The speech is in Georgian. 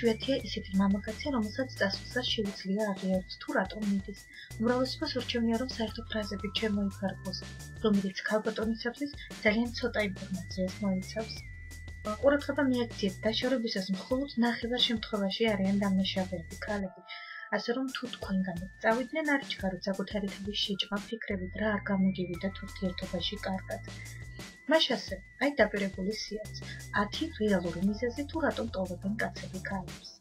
იშვიათია ისეთი მამაკაცი, რომელსაც წასვლისას შეუძლია აღიაროს თუ რატომ მიდის. უმრავლესობას ურჩევნია, რომ საერთო ფრაზებით შემოიფარგლოს, რომელიც ქალბატონისათვის ძალიან ცოტა ინფორმაციას მოიცავს. ყურადღება მიაქციეთ დაშორებისას მხოლოდ ნახევარ შემთხვევაში არიან დამნაშავეები ქალები. ასე რომ თუ თქვენგანაც წავიდნენ არ იჩქაროთ საკუთარი თების შეჭმა ფიქრებით რა არ გამოგივიდათ ურთიერთობაში კარგად. მას ასე, აი დაპირებული სიაც, 10 რეალური მიზეზი თუ რატომ ტოვებენ კაცები ქალებს.